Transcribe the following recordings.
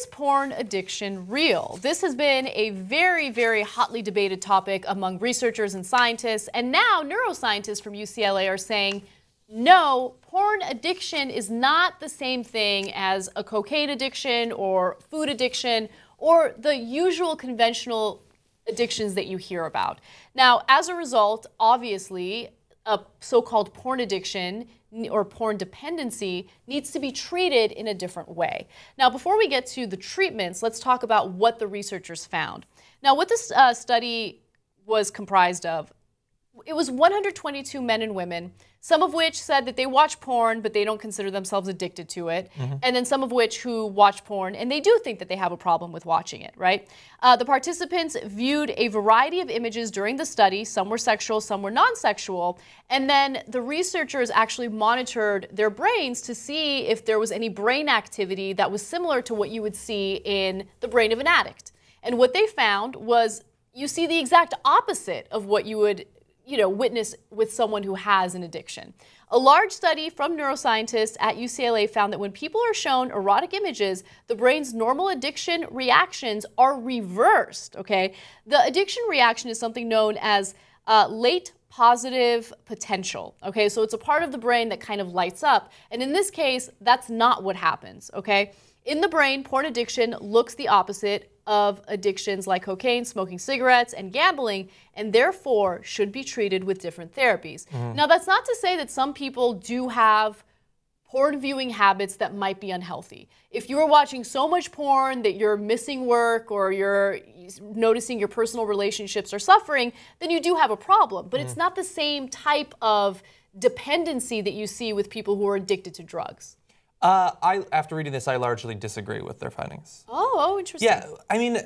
Is porn addiction real? This has been a very, very hotly debated topic among researchers and scientists, and now neuroscientists from UCLA are saying, no, porn addiction is not the same thing as a cocaine addiction or food addiction or the usual conventional addictions that you hear about. Now, as a result, obviously, a so-called porn addiction or porn dependency needs to be treated in a different way. Now, before we get to the treatments, let's talk about what the researchers found. Now, what this study was comprised of, it was 122 men and women, some of which said that they watch porn, but they don't consider themselves addicted to it, and then some of which who watch porn, and they do think that they have a problem with watching it, right? The participants viewed a variety of images during the study. Some were sexual, some were non-sexual, and then the researchers actually monitored their brains to see if there was any brain activity that was similar to what you would see in the brain of an addict. And what they found was you see the exact opposite of what you would witness with someone who has an addiction. A large study from neuroscientists at UCLA found that when people are shown erotic images, the brain's normal addiction reactions are reversed, okay? The addiction reaction is something known as late positive potential, okay? So it's a part of the brain that kind of lights up. And in this case, that's not what happens, okay? In the brain, porn addiction looks the opposite of addictions like cocaine, smoking cigarettes, and gambling, and therefore should be treated with different therapies. Now, that's not to say that some people do have porn viewing habits that might be unhealthy. If you're watching so much porn that you're missing work or you're noticing your personal relationships are suffering, then you do have a problem. But it's not the same type of dependency that you see with people who are addicted to drugs. After reading this, I largely disagree with their findings. Oh, interesting. Yeah, I mean,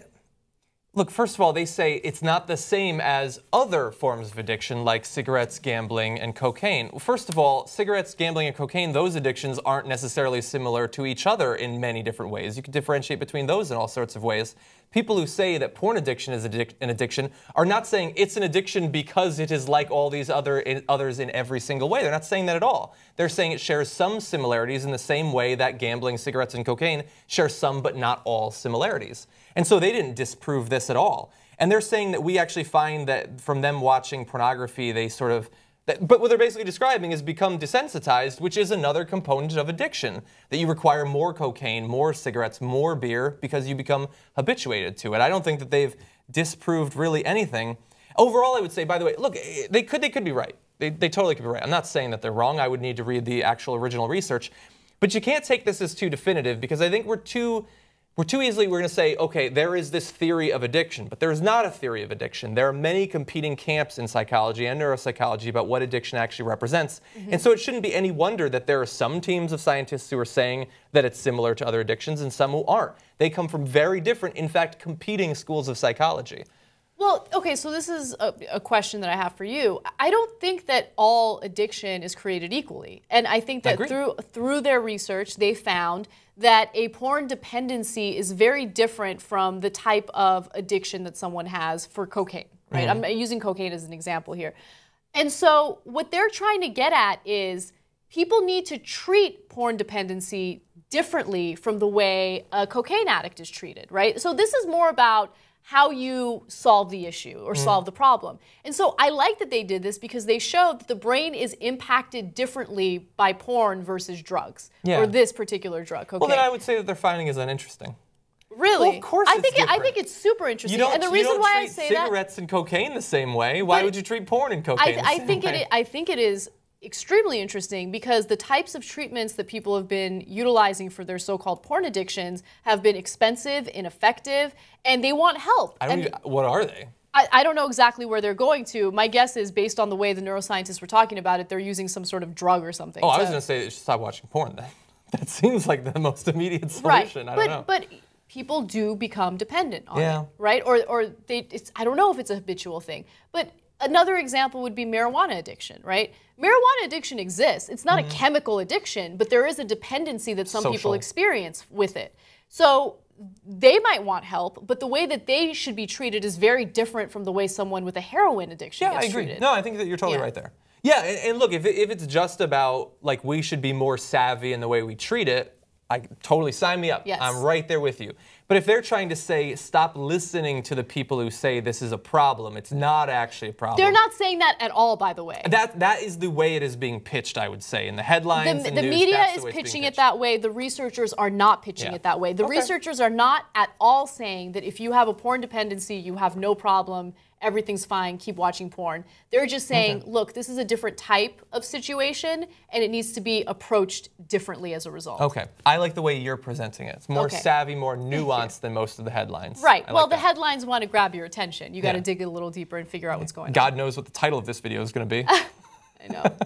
look, first of all, they say it's not the same as other forms of addiction like cigarettes, gambling, and cocaine. First of all, cigarettes, gambling, and cocaine, those addictions aren't necessarily similar to each other in many different ways. You can differentiate between those in all sorts of ways. People who say that porn addiction is an addiction are not saying it's an addiction because it is like all these others in every single way. They're not saying that at all. They're saying it shares some similarities in the same way that gambling, cigarettes, and cocaine share some but not all similarities. And so they didn't disprove this at all. And they're saying that we actually find that from them watching pornography, they sort of, but what they're basically describing is become desensitized, which is another component of addiction, that you require more cocaine, more cigarettes, more beer, because you become habituated to it. I don't think that they've disproved really anything. Overall, I would say, by the way, look, they could be right. They totally could be right. I'm not saying that they're wrong. I would need to read the actual original research. But you can't take this as too definitive, because I think we're too easily going to say, okay, there is this theory of addiction, but there is not a theory of addiction. There are many competing camps in psychology and neuropsychology about what addiction actually represents. And so it shouldn't be any wonder that there are some teams of scientists who are saying that it's similar to other addictions and some who aren't. They come from very different, in fact, competing schools of psychology. Well, okay, so this is a question that I have for you. I don't think that all addiction is created equally. And I think that through their research, they found that a porn dependency is very different from the type of addiction that someone has for cocaine, right? I'm using cocaine as an example here. And so what they're trying to get at is people need to treat porn dependency differently from the way a cocaine addict is treated, right? So this is more about how you solve the issue or solve the problem. And so I like that they did this because they showed that the brain is impacted differently by porn versus drugs, or this particular drug, cocaine. Well, then I would say that their finding is uninteresting. Really? Well, of course I think it's super interesting. And the reason why I say that, cigarettes and cocaine the same way. Why would you treat porn and cocaine the same way? I think it is extremely interesting because the types of treatments that people have been utilizing for their so-called porn addictions have been expensive, ineffective, and they want help. What are they? I don't know exactly where they're going to. My guess is, based on the way the neuroscientists were talking about it, they're using some sort of drug or something. Oh, I was going to say they should stop watching porn then. That seems like the most immediate solution. Right. I don't know. But people do become dependent on it, right? Or I don't know if it's a habitual thing. But another example would be marijuana addiction, right? Marijuana addiction exists. It's not a chemical addiction, but there is a dependency that some people experience with it. So they might want help, but the way that they should be treated is very different from the way someone with a heroin addiction gets treated. No, I think that you're totally right there. Yeah, and look, if it's just about, like, we should be more savvy in the way we treat it, totally sign me up. Yes. I'm right there with you. But if they're trying to say, stop listening to the people who say this is a problem, it's not actually a problem. They're not saying that at all, by the way. That is the way it is being pitched, I would say. In the headlines and the news, media that's the is way it's being pitching pitched. it that way. The researchers are not pitching it that way. The researchers are not at all saying that if you have a porn dependency, you have no problem, everything's fine, keep watching porn. They're just saying, look, this is a different type of situation, and it needs to be approached differently as a result. Okay. I like the way you're presenting it. It's more savvy, more nuanced than most of the headlines. Right. I Well, like the that. headlines want to grab your attention. You got to dig a little deeper and figure out what's going on. God knows what the title of this video is going to be. I know.